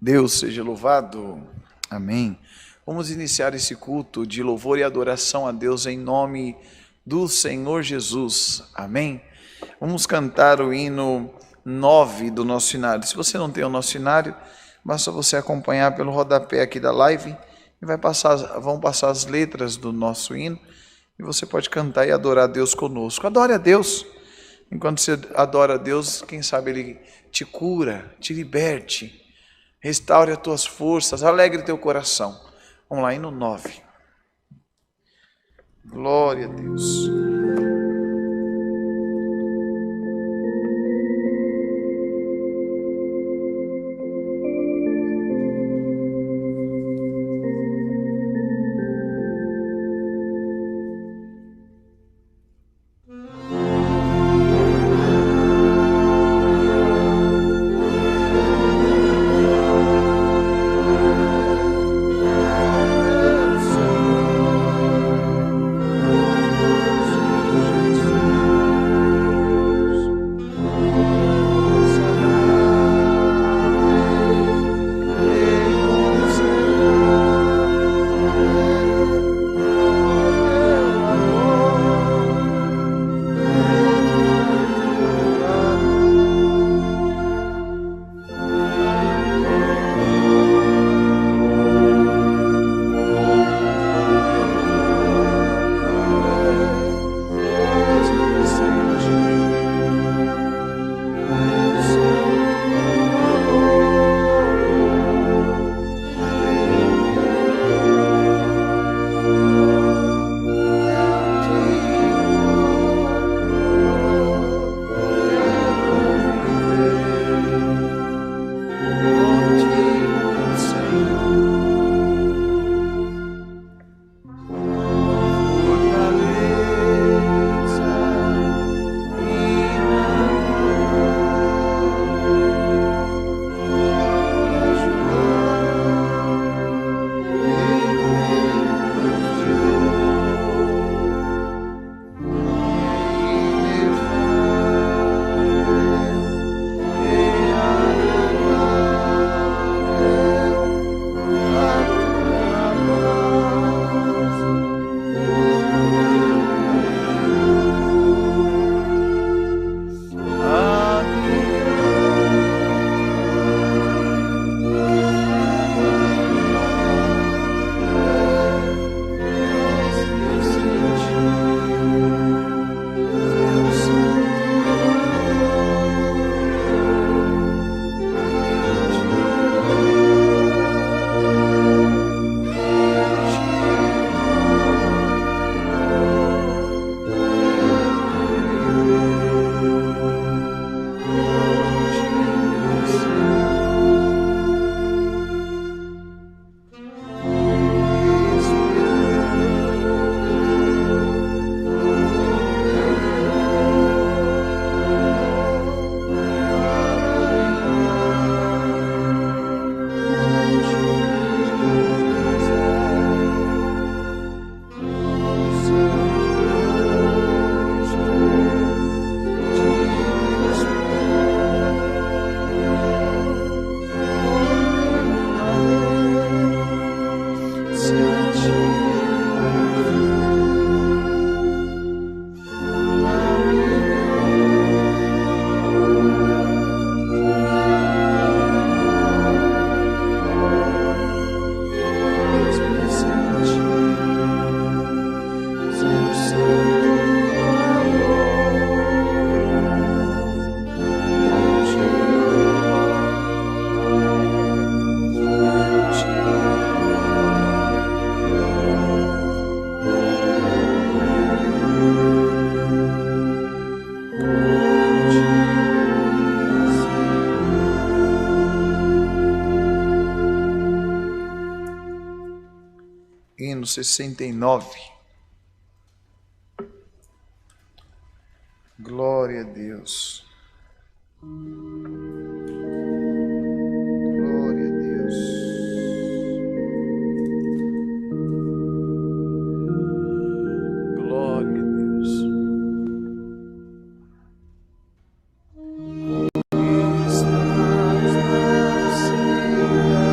Deus seja louvado. Amém. Vamos iniciar esse culto de louvor e adoração a Deus em nome do Senhor Jesus. Amém. Vamos cantar o hino 9 do nosso cenário. Se você não tem o nosso cenário, basta você acompanhar pelo rodapé aqui da live e vão passar as letras do nosso hino e você pode cantar e adorar a Deus conosco. Adore a Deus. Enquanto você adora a Deus, quem sabe Ele te cura, te liberte, restaure as tuas forças, alegre teu coração. Vamos lá, hino 9. Glória a Deus. Hino 69. Glória a Deus. Glória a Deus. Glória a Deus. Estás na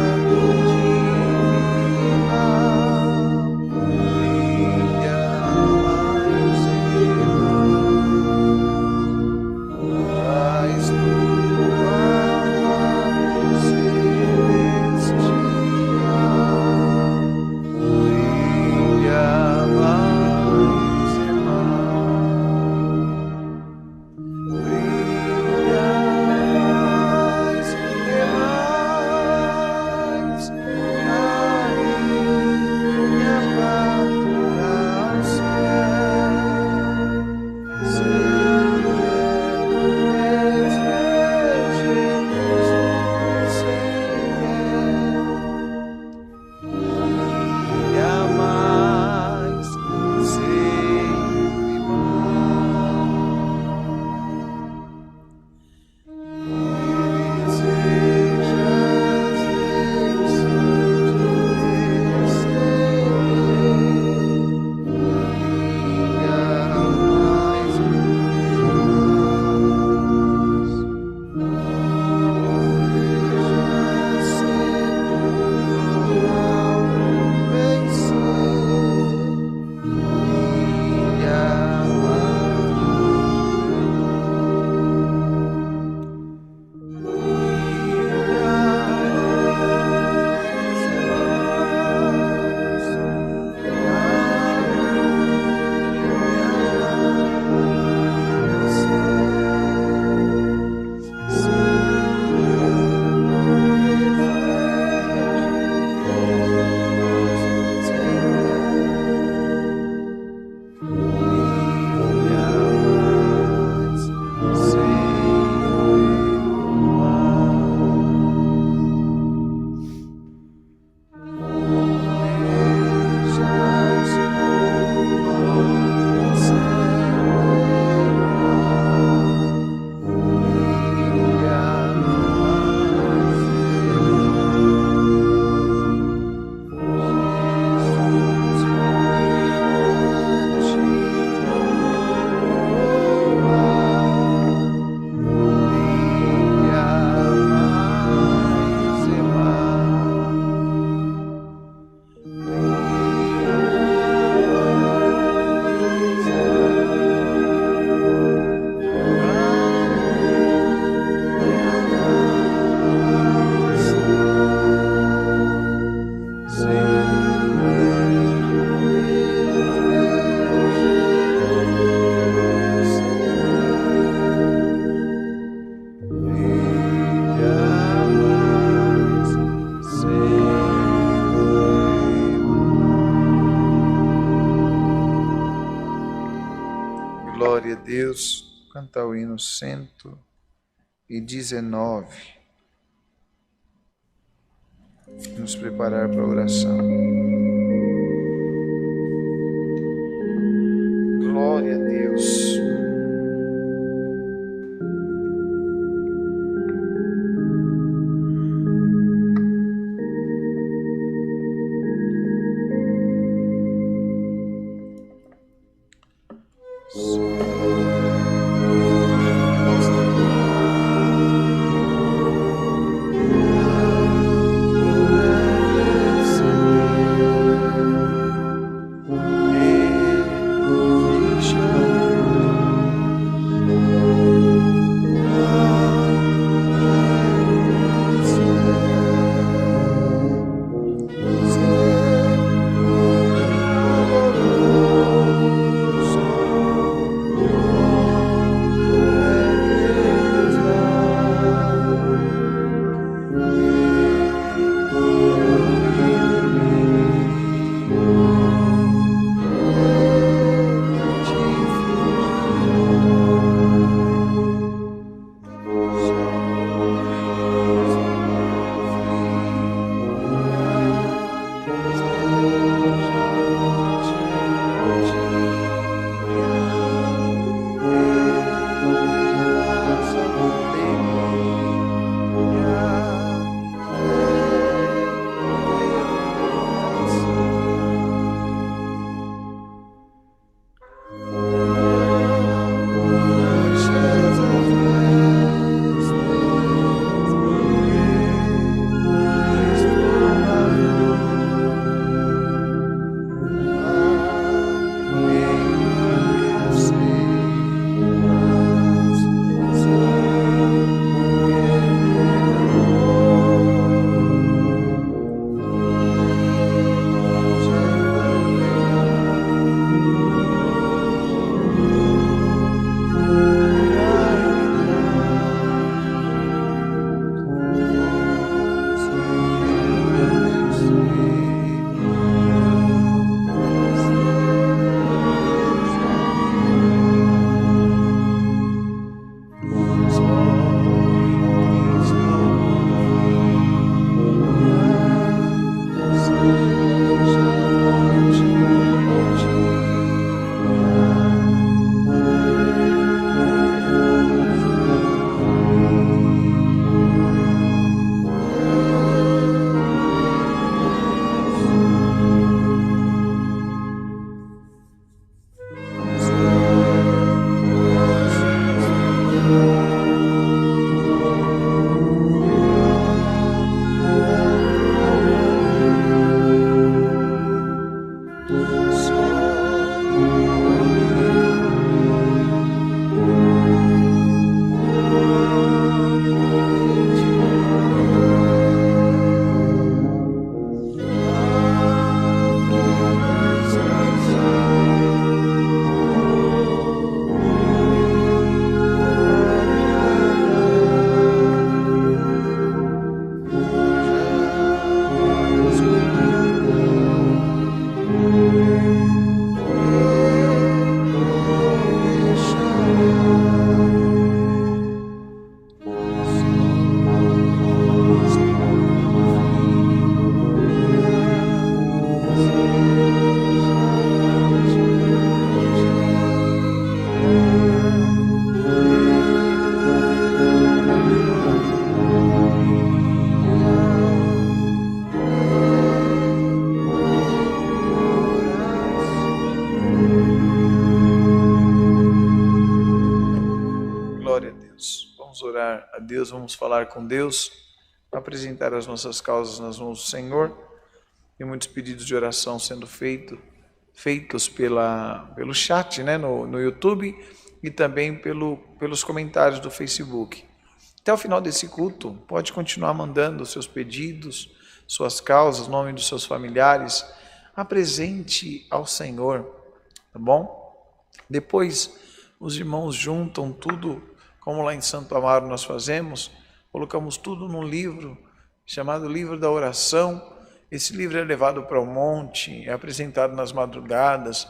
Deus. Cantar o hino 119. Nos preparar para a oração. Glória a Deus. orar a Deus, vamos falar com Deus, apresentar as nossas causas nas mãos do Senhor. Tem muitos pedidos de oração sendo feitos pelo chat, né, no YouTube, e também pelos comentários do Facebook. Até o final desse culto, pode continuar mandando seus pedidos, suas causas, nome dos seus familiares, apresente ao Senhor, tá bom? Depois os irmãos juntam tudo, como lá em Santo Amaro nós fazemos, colocamos tudo num livro chamado Livro da Oração. Esse livro é levado para o monte, é apresentado nas madrugadas,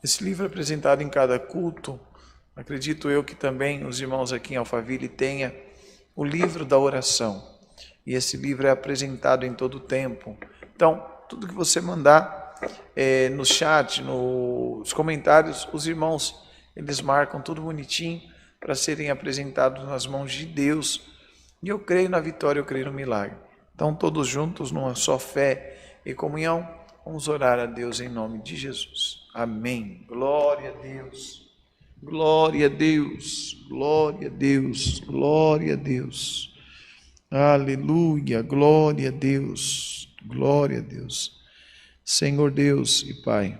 esse livro é apresentado em cada culto, Acredito eu que também os irmãos aqui em Alphaville tenham o livro da oração. E esse livro é apresentado em todo o tempo. Então, tudo que você mandar no chat, nos comentários, os irmãos, eles marcam tudo bonitinho para serem apresentados nas mãos de Deus. E eu creio na vitória, eu creio no milagre. Então, todos juntos, numa só fé e comunhão, vamos orar a Deus em nome de Jesus. Amém. Glória a Deus. Glória a Deus. Glória a Deus. Glória a Deus. Aleluia. Glória a Deus. Glória a Deus. Senhor Deus e Pai,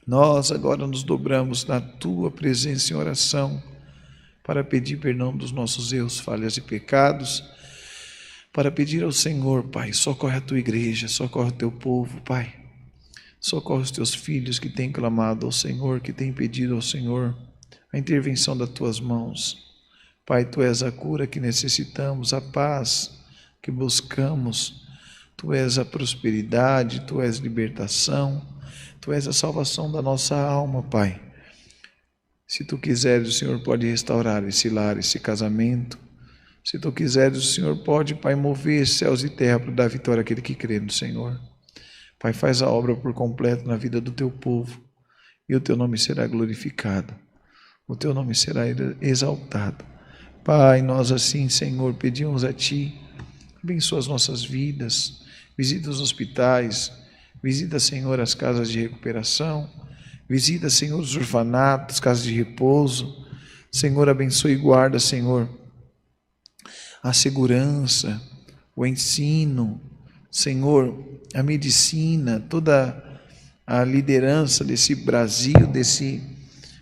nós agora nos dobramos na Tua presença em oração para pedir perdão dos nossos erros, falhas e pecados, para pedir ao Senhor, Pai, socorre a Tua igreja, socorre o Teu povo, Pai, socorre os Teus filhos que têm clamado ao Senhor, que têm pedido ao Senhor a intervenção das Tuas mãos. Pai, Tu és a cura que necessitamos, a paz que buscamos, Tu és a prosperidade, Tu és libertação, Tu és a salvação da nossa alma, Pai. Se Tu quiseres, o Senhor pode restaurar esse lar, esse casamento. Se Tu quiseres, o Senhor pode, Pai, mover céus e terra para dar vitória àquele que crê no Senhor. Pai, faz a obra por completo na vida do Teu povo e o Teu nome será glorificado, o Teu nome será exaltado. Pai, nós assim, Senhor, pedimos a Ti, abençoa as nossas vidas, visita os hospitais, visita, Senhor, as casas de recuperação, visita, Senhor, os orfanatos, casas de repouso. Senhor, abençoe e guarda, Senhor, a segurança, o ensino, Senhor, a medicina, toda a liderança desse Brasil, desse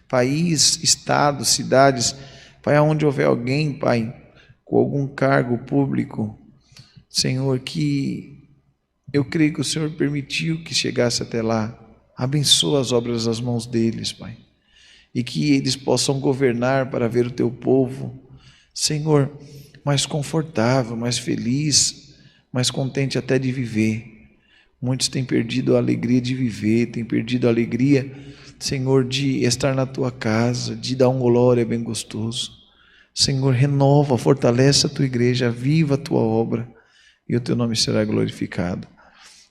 país, estado, cidades, Pai, aonde houver alguém, Pai, com algum cargo público, Senhor, que eu creio que o Senhor permitiu que chegasse até lá, abençoa as obras das mãos deles, Pai, e que eles possam governar para ver o Teu povo, Senhor, mais confortável, mais feliz, mais contente até de viver. Muitos têm perdido a alegria de viver, têm perdido a alegria, Senhor, de estar na Tua casa, de dar um glória bem gostoso. Senhor, renova, fortalece a Tua igreja, aviva a Tua obra e o Teu nome será glorificado.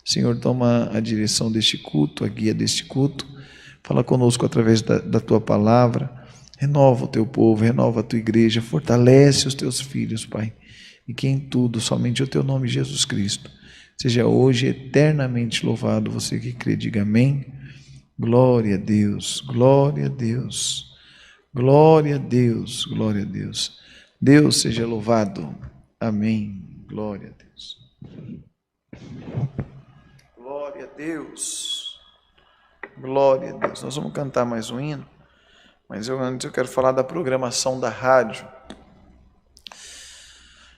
Senhor, toma a direção deste culto, a guia deste culto, fala conosco através da Tua palavra, renova o Teu povo, renova a Tua igreja, fortalece os Teus filhos, Pai, e que em tudo, somente o Teu nome, Jesus Cristo, seja hoje eternamente louvado. Você que crê, diga amém. Glória a Deus, glória a Deus, glória a Deus, glória a Deus. Deus seja louvado. Amém. Glória a Deus. Glória a Deus. Glória a Deus. Nós vamos cantar mais um hino, mas antes eu quero falar da programação da rádio.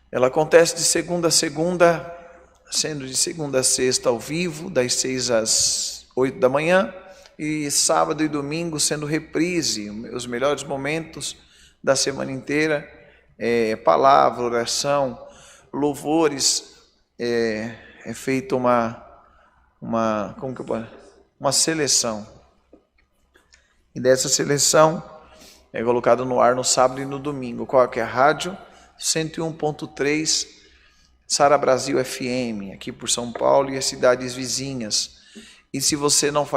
Ela acontece de segunda a segunda, sendo de segunda a sexta ao vivo, das 6 às 8 da manhã, e sábado e domingo sendo reprise, os melhores momentos da semana inteira, palavra, oração, louvores, é feita uma seleção, e dessa seleção é colocado no ar no sábado e no domingo. Qual que é a rádio? 101.3 Sara Brasil FM, aqui por São Paulo e as cidades vizinhas. E se você não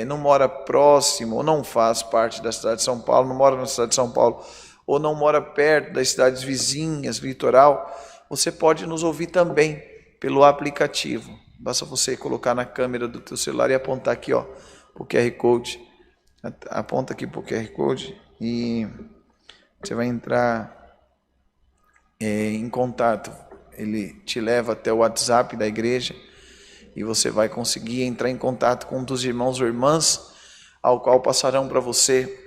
não mora próximo, ou não faz parte da cidade de São Paulo, não mora na cidade de São Paulo, ou não mora perto das cidades vizinhas, litoral, você pode nos ouvir também pelo aplicativo. Basta você colocar na câmera do teu celular e apontar aqui, ó, o QR Code. Aponta aqui para o QR Code e você vai entrar em contato. Ele te leva até o WhatsApp da igreja e você vai conseguir entrar em contato com um dos irmãos ou irmãs, ao qual passarão para você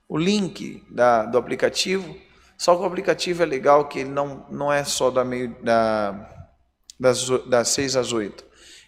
o link do aplicativo. Só que o aplicativo é legal que ele não é só das 6 às 8.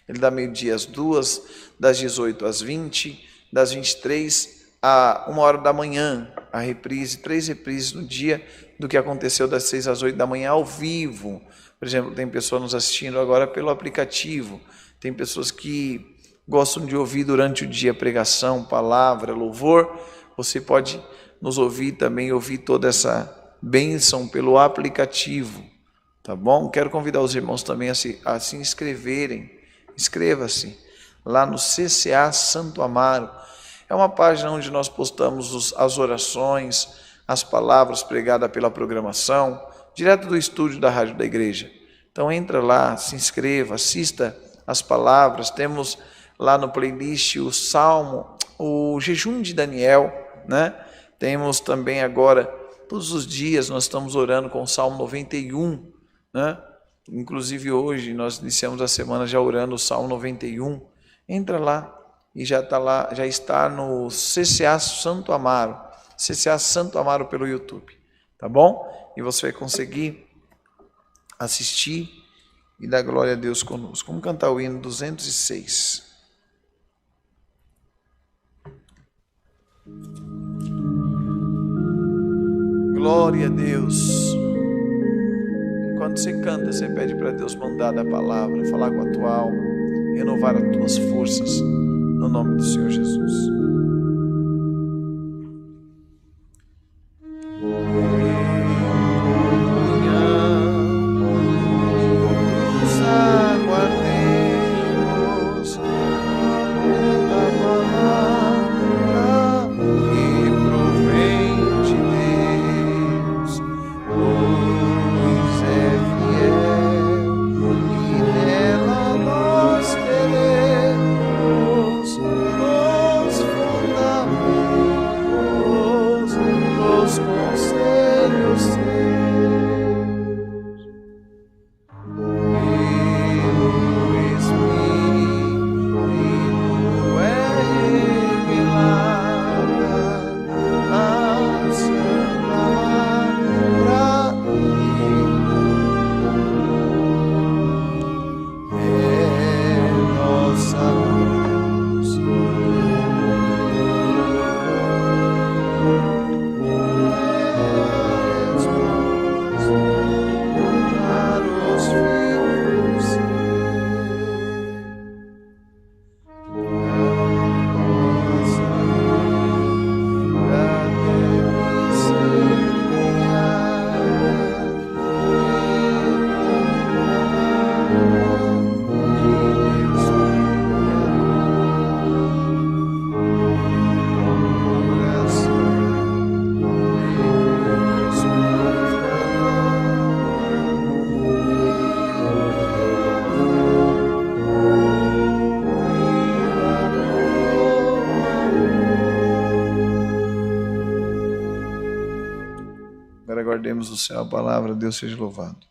Ele dá meio-dia às 2, das 18 às 20, das 23 a 1 hora da manhã, a reprise, 3 reprises no dia do que aconteceu das 6 às 8 da manhã ao vivo. Por exemplo, tem pessoas nos assistindo agora pelo aplicativo, tem pessoas que gostam de ouvir durante o dia pregação, palavra, louvor, você pode nos ouvir também, ouvir toda essa bênção pelo aplicativo, tá bom? Quero convidar os irmãos também a se inscreverem. Inscreva-se lá no CCA Santo Amaro. É uma página onde nós postamos as orações, as palavras pregadas pela programação, direto do estúdio da Rádio da Igreja. Então entra lá, se inscreva, assista as palavras. Temos lá no playlist o Salmo, o Jejum de Daniel, né? Temos também agora, todos os dias nós estamos orando com o Salmo 91, né? Inclusive hoje nós iniciamos a semana já orando o Salmo 91. Entra lá e já está no CCA Santo Amaro, CCA Santo Amaro pelo YouTube, tá bom? E você vai conseguir assistir e dar glória a Deus conosco. Vamos cantar o hino 206. Glória a Deus. Enquanto você canta, você pede para Deus mandar a palavra, falar com a tua alma, renovar as tuas forças, no nome do Senhor Jesus. Aguardemos o céu, a palavra, Deus seja louvado.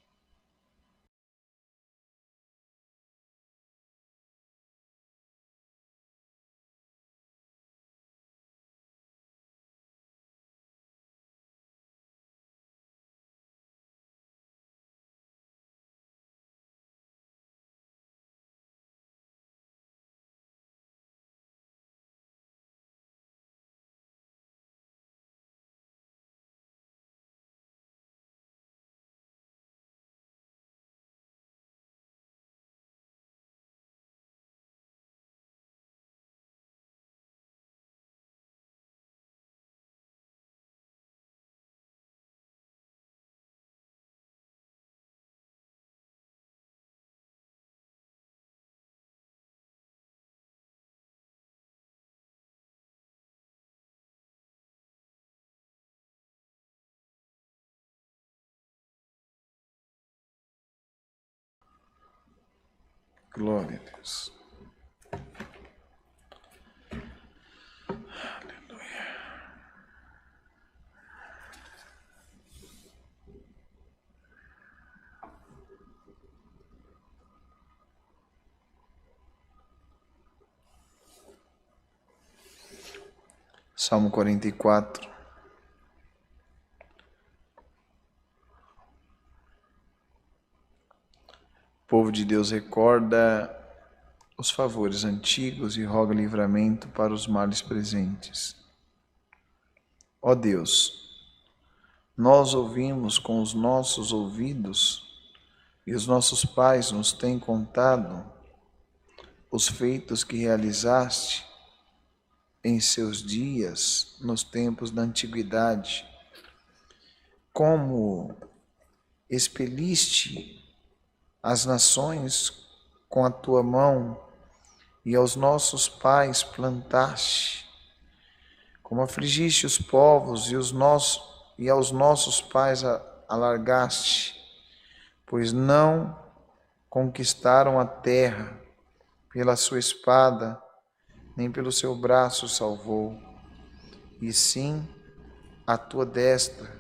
Glória a Deus. Aleluia. Salmo 44. O povo de Deus recorda os favores antigos e roga livramento para os males presentes. Ó Deus, nós ouvimos com os nossos ouvidos e os nossos pais nos têm contado os feitos que realizaste em seus dias, nos tempos da antiguidade, como expeliste as nações com a tua mão e aos nossos pais plantaste, como afligiste os povos e aos nossos pais alargaste, pois não conquistaram a terra pela sua espada, nem pelo seu braço salvou, e sim a tua destra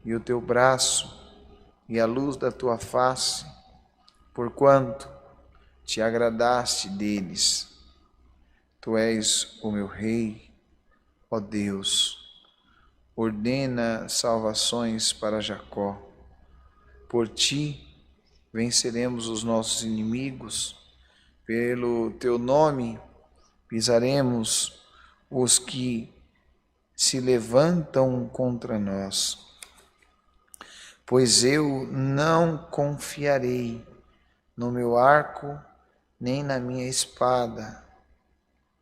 e o teu braço e a luz da tua face, porquanto te agradaste deles. Tu és o meu Rei, ó Deus, ordena salvações para Jacó. Por ti venceremos os nossos inimigos, pelo teu nome pisaremos os que se levantam contra nós. Pois eu não confiarei no meu arco, nem na minha espada,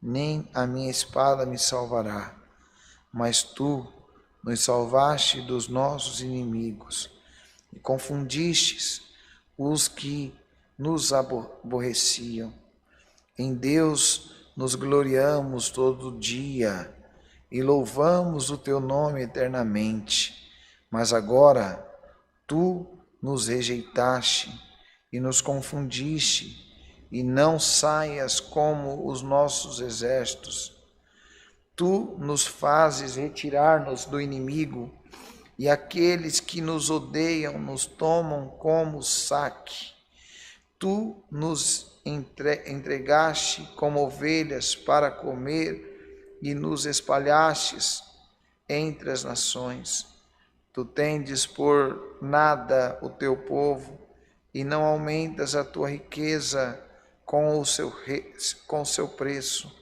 nem a minha espada me salvará. Mas tu nos salvaste dos nossos inimigos e confundistes os que nos aborreciam. Em Deus nos gloriamos todo dia e louvamos o teu nome eternamente. Mas agora tu nos rejeitaste e nos confundiste, e não saias como os nossos exércitos. Tu nos fazes retirar-nos do inimigo, e aqueles que nos odeiam nos tomam como saque. Tu nos entregaste como ovelhas para comer, e nos espalhastes entre as nações. Tu tendes por nada o teu povo, e não aumentas a tua riqueza com o seu preço.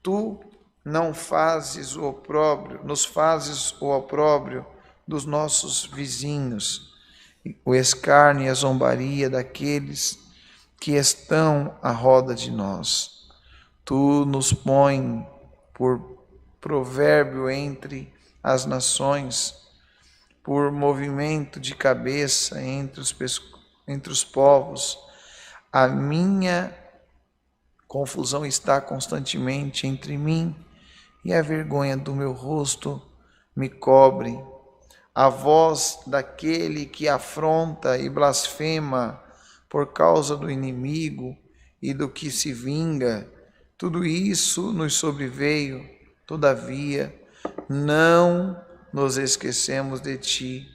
Tu não fazes o opróbrio, nos fazes o opróbrio dos nossos vizinhos, o escárnio e a zombaria daqueles que estão à roda de nós. Tu nos pões por provérbio entre as nações, por movimento de cabeça entre os povos. A minha confusão está constantemente entre mim, e a vergonha do meu rosto me cobre. A voz daquele que afronta e blasfema por causa do inimigo e do que se vinga, tudo isso nos sobreveio. Todavia, não nos esquecemos de ti,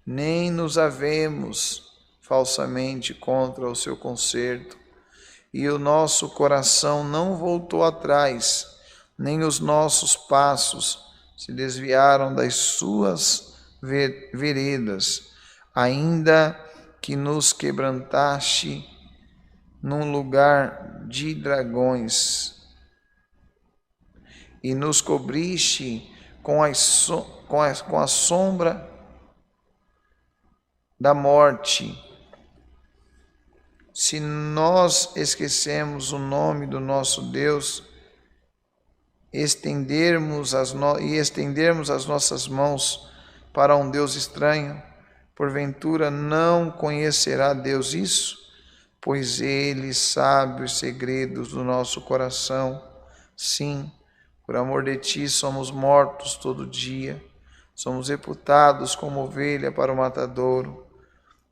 nem nos havemos falsamente contra o seu concerto, e o nosso coração não voltou atrás, nem os nossos passos se desviaram das suas veredas, ainda que nos quebrantaste num lugar de dragões e nos cobriste com a sombra da morte. Se nós esquecemos o nome do nosso Deus, estendermos as nossas mãos para um Deus estranho, porventura não conhecerá Deus isso? Pois Ele sabe os segredos do nosso coração. Sim, por amor de ti somos mortos todo dia, somos reputados como ovelha para o matadouro.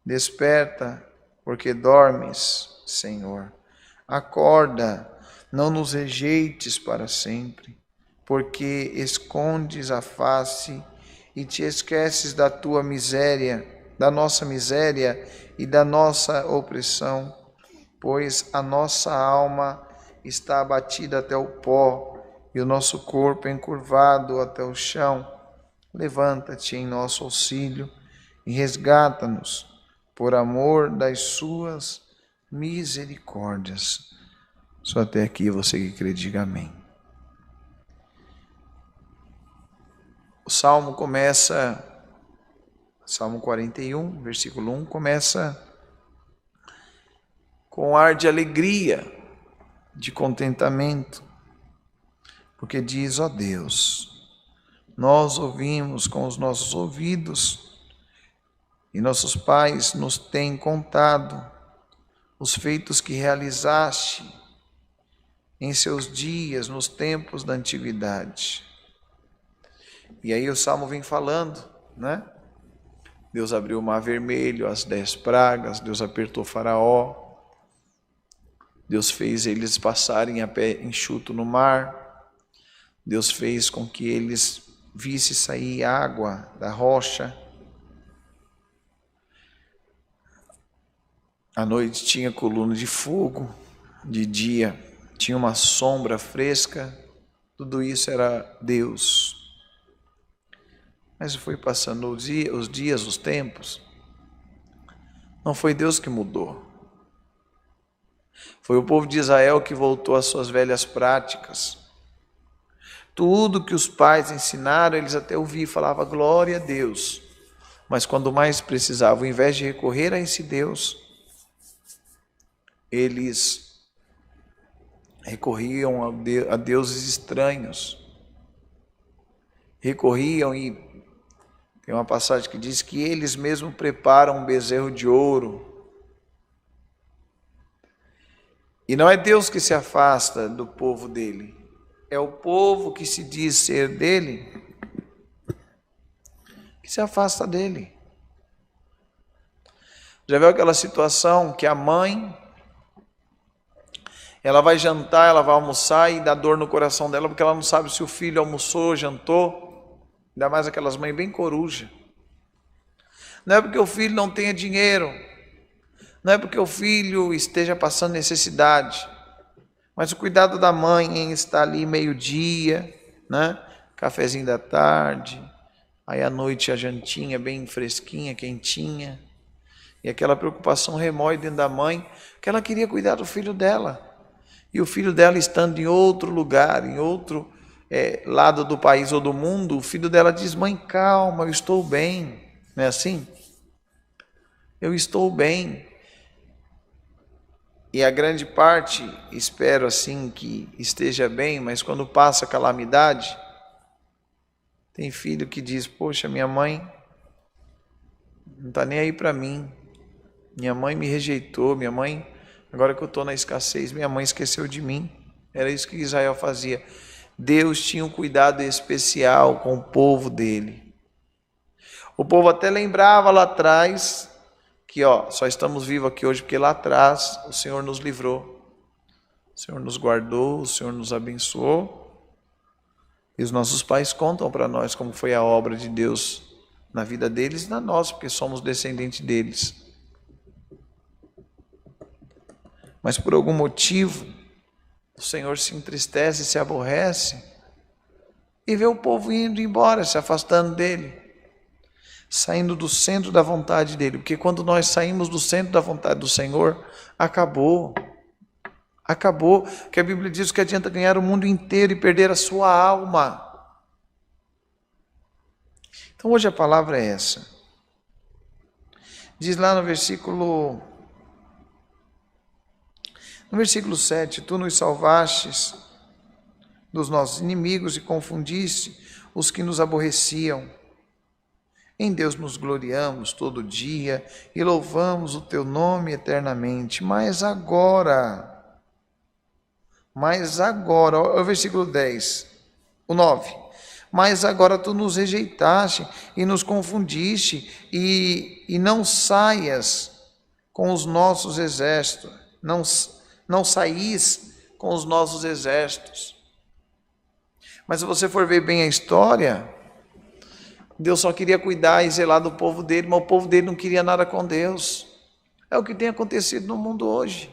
Desperta, porque dormes, Senhor. Acorda, não nos rejeites para sempre, porque escondes a face e te esqueces da tua miséria, da nossa miséria e da nossa opressão, pois a nossa alma está abatida até o pó e o nosso corpo encurvado até o chão. Levanta-te em nosso auxílio e resgata-nos, por amor das suas misericórdias. Só até aqui você que crê, diga amém. O Salmo 41, versículo 1, começa com ar de alegria, de contentamento. porque diz: ó Deus, nós ouvimos com os nossos ouvidos e nossos pais nos têm contado os feitos que realizaste em seus dias, nos tempos da antiguidade. E aí o Salmo vem falando, né? Deus abriu o mar vermelho, as 10 pragas, Deus apertou Faraó, Deus fez eles passarem a pé enxuto no mar, Deus fez com que eles vissem sair água da rocha. À noite tinha coluna de fogo, de dia tinha uma sombra fresca, tudo isso era Deus. Mas foi passando os dias, os tempos, não foi Deus que mudou. Foi o povo de Israel que voltou às suas velhas práticas. Tudo que os pais ensinaram, eles até ouviam e falavam glória a Deus. Mas quando mais precisavam, ao invés de recorrer a esse Deus, eles recorriam a deuses estranhos. Recorriam e tem uma passagem que diz que eles mesmos preparam um bezerro de ouro. E não é Deus que se afasta do povo dele, é o povo que se diz ser dele, que se afasta dele. Já viu aquela situação que a mãe, ela vai jantar, ela vai almoçar e dá dor no coração dela porque ela não sabe se o filho almoçou, jantou, ainda mais aquelas mães bem coruja. Não é porque o filho não tenha dinheiro, não é porque o filho esteja passando necessidade, mas o cuidado da mãe em estar ali meio-dia, né? Cafezinho da tarde, aí à noite a jantinha bem fresquinha, quentinha, e aquela preocupação remói dentro da mãe, que ela queria cuidar do filho dela, e o filho dela estando em outro lugar, em outro lado do país ou do mundo, o filho dela diz: mãe, calma, eu estou bem, não é assim? Eu estou bem. E a grande parte, espero assim que esteja bem, mas quando passa a calamidade, tem filho que diz: poxa, minha mãe não está nem aí para mim, minha mãe me rejeitou, minha mãe, agora que eu estou na escassez, minha mãe esqueceu de mim. Era isso que Israel fazia. Deus tinha um cuidado especial com o povo dele. O povo até lembrava lá atrás que só estamos vivos aqui hoje porque lá atrás o Senhor nos livrou, o Senhor nos guardou, o Senhor nos abençoou. E os nossos pais contam para nós como foi a obra de Deus na vida deles e na nossa, porque somos descendentes deles. Mas por algum motivo, o Senhor se entristece, se aborrece e vê o povo indo embora, se afastando dele, saindo do centro da vontade dele, porque quando nós saímos do centro da vontade do Senhor, acabou, que a Bíblia diz que adianta ganhar o mundo inteiro e perder a sua alma. Então hoje a palavra é essa, diz lá no versículo 7, tu nos salvastes dos nossos inimigos e confundiste os que nos aborreciam. Em Deus nos gloriamos todo dia e louvamos o teu nome eternamente. Mas agora, olha o versículo 10, o 9. Mas agora tu nos rejeitaste e nos confundiste e não saias com os nossos exércitos, não saís com os nossos exércitos. Mas se você for ver bem a história, Deus só queria cuidar e zelar do povo dele, mas o povo dele não queria nada com Deus. É o que tem acontecido no mundo hoje.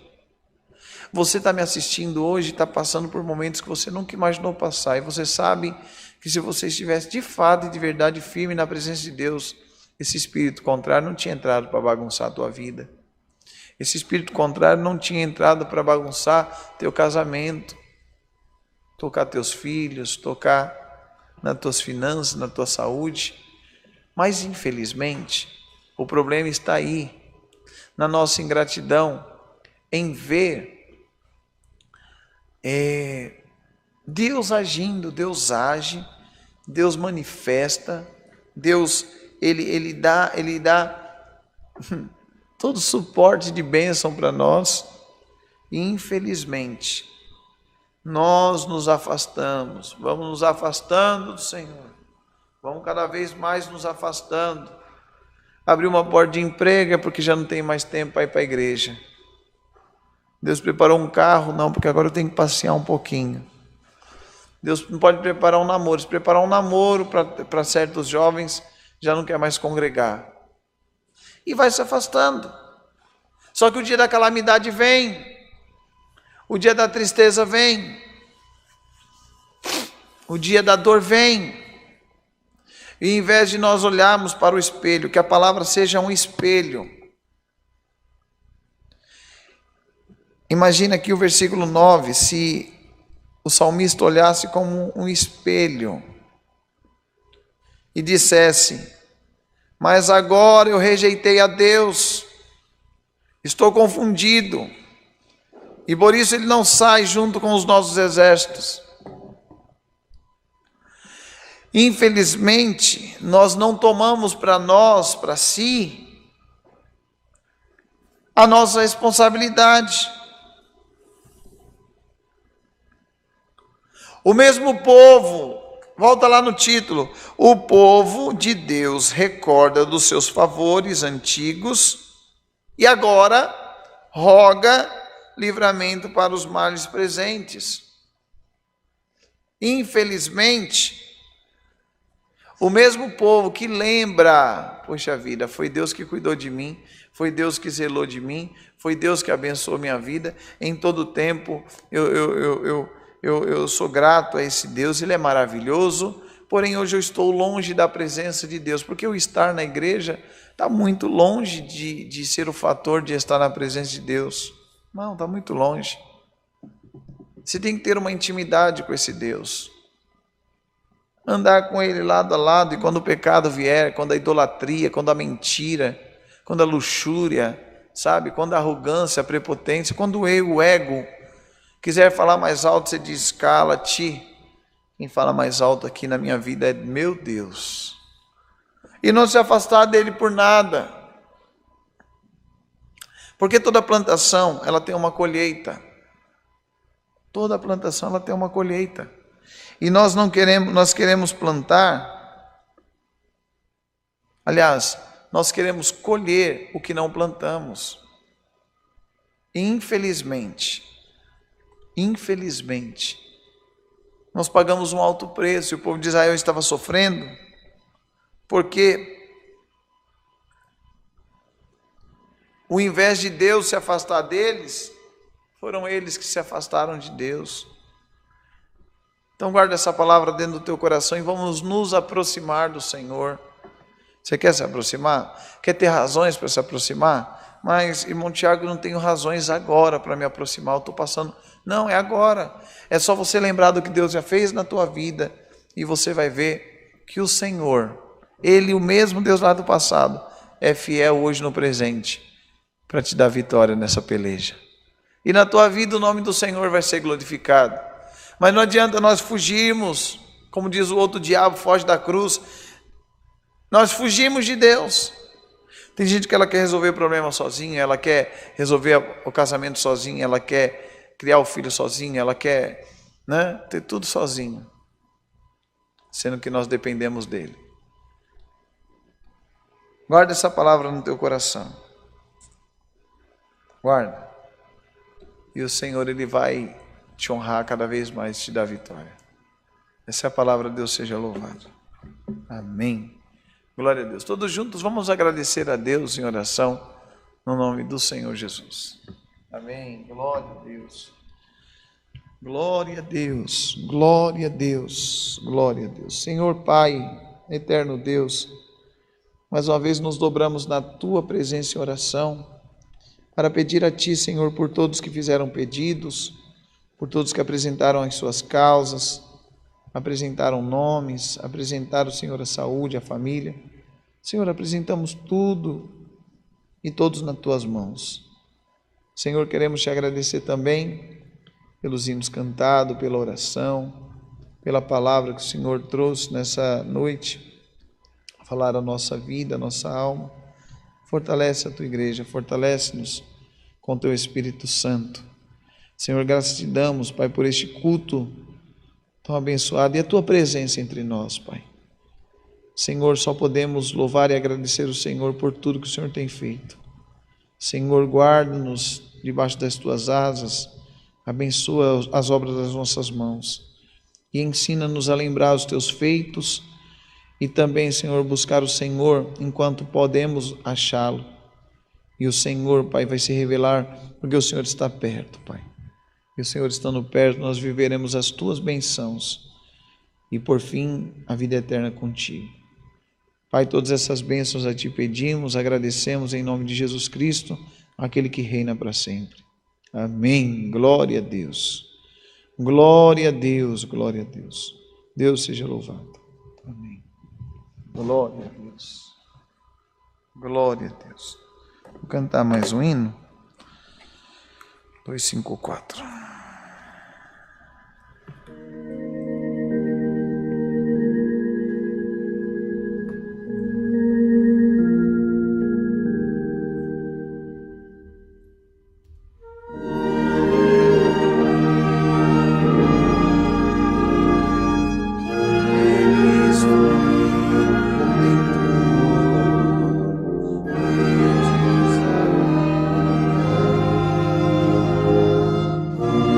Você está me assistindo hoje, está passando por momentos que você nunca imaginou passar, e você sabe que se você estivesse de fato e de verdade firme na presença de Deus, esse espírito contrário não tinha entrado para bagunçar a tua vida. Esse espírito contrário não tinha entrado para bagunçar teu casamento, tocar teus filhos, tocar nas tuas finanças, na tua saúde. Mas infelizmente, o problema está aí, na nossa ingratidão, em ver Deus agindo, Deus age, Deus manifesta, Deus, Ele dá todo suporte de bênção para nós. E infelizmente, nós nos afastamos, vamos nos afastando do Senhor, vamos cada vez mais nos afastando. Abrir uma porta de emprego é porque já não tem mais tempo para ir para a igreja. Deus preparou um carro, não, porque agora eu tenho que passear um pouquinho. Deus não pode preparar um namoro. Se preparar um namoro para certos jovens, já não quer mais congregar. E vai se afastando. Só que o dia da calamidade vem. O dia da tristeza vem. O dia da dor vem. E em vez de nós olharmos para o espelho, que a palavra seja um espelho. Imagina aqui o versículo 9, se o salmista olhasse como um espelho e dissesse: mas agora eu rejeitei a Deus, estou confundido, e por isso ele não sai junto com os nossos exércitos. Infelizmente, nós não tomamos para nós, para si, a nossa responsabilidade. O mesmo povo, volta lá no título, o povo de Deus recorda dos seus favores antigos e agora roga livramento para os males presentes. Infelizmente, o mesmo povo que lembra, poxa vida, foi Deus que cuidou de mim, foi Deus que zelou de mim, foi Deus que abençoou minha vida, em todo tempo eu sou grato a esse Deus, Ele é maravilhoso, porém hoje eu estou longe da presença de Deus, porque o estar na igreja está muito longe de ser o fator de estar na presença de Deus. Não, está muito longe. Você tem que ter uma intimidade com esse Deus. Andar com Ele lado a lado, e quando o pecado vier, quando a idolatria, quando a mentira, quando a luxúria, sabe? Quando a arrogância, a prepotência, quando o ego quiser falar mais alto, você diz: cala-te. Quem fala mais alto aqui na minha vida é meu Deus. E não se afastar dele por nada. Porque toda plantação, ela tem uma colheita. Toda plantação, ela tem uma colheita. E nós queremos plantar, aliás, nós queremos colher o que não plantamos. Infelizmente, nós pagamos um alto preço, e o povo de Israel estava sofrendo, porque ao invés de Deus se afastar deles, foram eles que se afastaram de Deus. Então guarda essa palavra dentro do teu coração e vamos nos aproximar do Senhor. Você quer se aproximar? Quer ter razões para se aproximar? Mas, irmão Tiago, eu não tenho razões agora para me aproximar, eu estou passando. Não, é agora. É só você lembrar do que Deus já fez na tua vida e você vai ver que o Senhor, Ele, o mesmo Deus lá do passado, é fiel hoje no presente para te dar vitória nessa peleja. E na tua vida o nome do Senhor vai ser glorificado. Mas não adianta nós fugirmos, como diz o outro diabo, foge da cruz. Nós fugimos de Deus. Tem gente que ela quer resolver o problema sozinha, ela quer resolver o casamento sozinha, ela quer criar o filho sozinha, ela quer, ter tudo sozinho, sendo que nós dependemos dele. Guarda essa palavra no teu coração. Guarda. E o Senhor, Ele vai te honrar cada vez mais, te dar vitória. Essa é a palavra de Deus, seja louvado. Amém. Glória a Deus. Todos juntos vamos agradecer a Deus em oração, no nome do Senhor Jesus. Amém. Glória a Deus. Glória a Deus. Glória a Deus. Glória a Deus. Senhor Pai, eterno Deus, mais uma vez nos dobramos na Tua presença em oração, para pedir a Ti, Senhor, por todos que fizeram pedidos, por todos que apresentaram as suas causas, apresentaram nomes, apresentaram, Senhor, a saúde, a família. Senhor, apresentamos tudo e todos nas Tuas mãos. Senhor, queremos Te agradecer também pelos hinos cantados, pela oração, pela palavra que o Senhor trouxe nessa noite, falar a nossa vida, a nossa alma. Fortalece a tua igreja, fortalece-nos com teu Espírito Santo. Senhor, graças te damos, Pai, por este culto tão abençoado e a tua presença entre nós, Pai. Senhor, só podemos louvar e agradecer o Senhor por tudo que o Senhor tem feito. Senhor, guarda-nos debaixo das tuas asas, abençoa as obras das nossas mãos e ensina-nos a lembrar os teus feitos e também, Senhor, buscar o Senhor enquanto podemos achá-lo. E o Senhor, Pai, vai se revelar porque o Senhor está perto, Pai. E o Senhor estando perto, nós viveremos as tuas bênçãos e, por fim, a vida eterna contigo. Pai, todas essas bênçãos a ti pedimos, agradecemos em nome de Jesus Cristo, aquele que reina para sempre. Amém. Glória a Deus. Glória a Deus, glória a Deus. Deus seja louvado. Amém. Glória a Deus. Glória a Deus. Vou cantar mais um hino. 254. Oh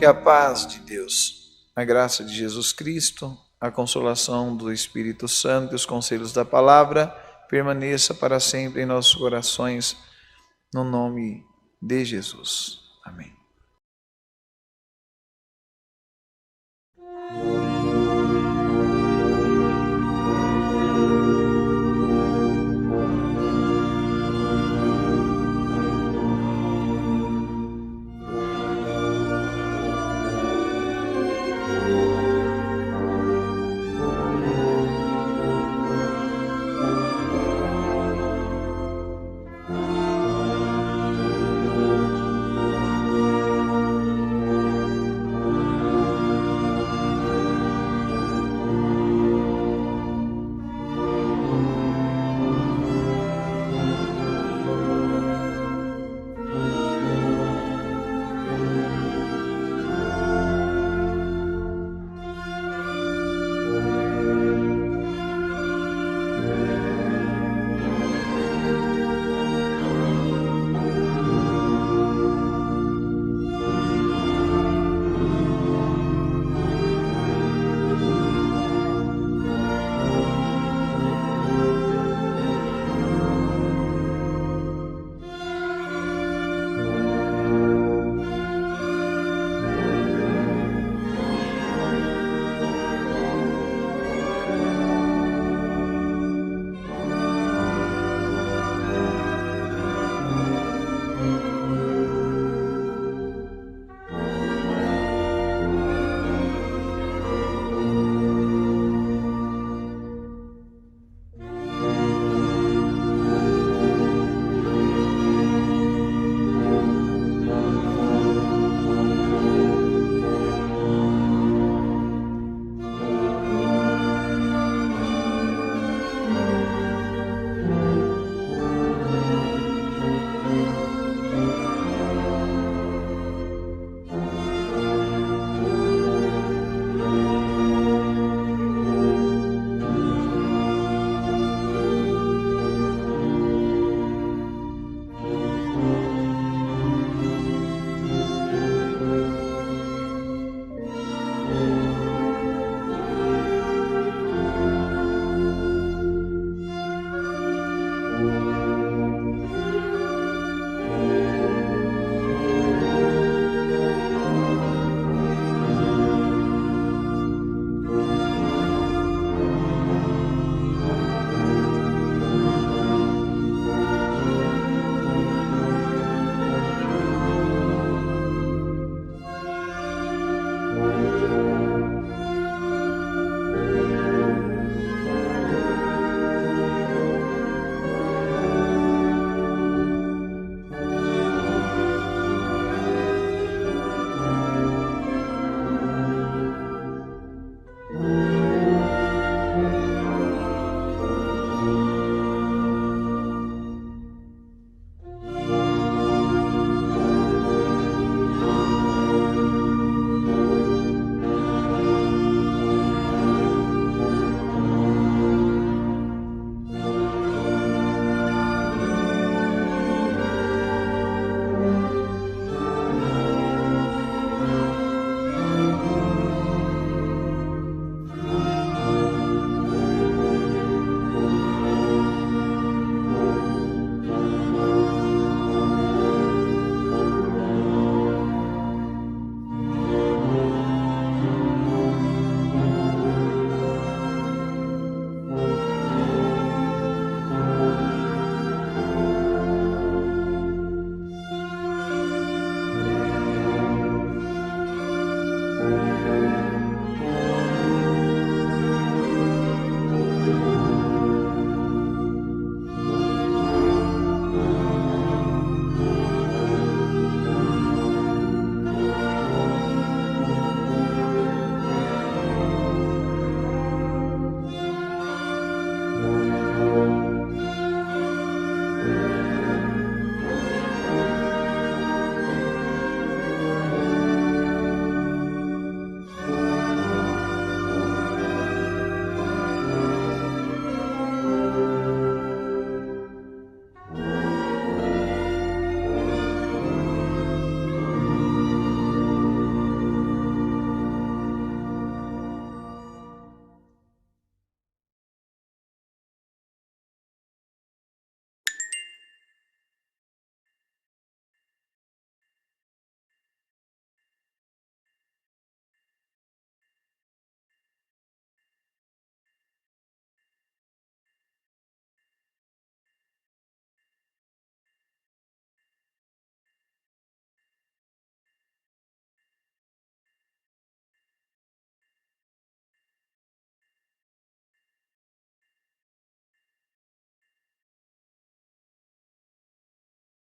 a paz de Deus, a graça de Jesus Cristo, a consolação do Espírito Santo e os conselhos da palavra permaneça para sempre em nossos corações, no nome de Jesus. Amém.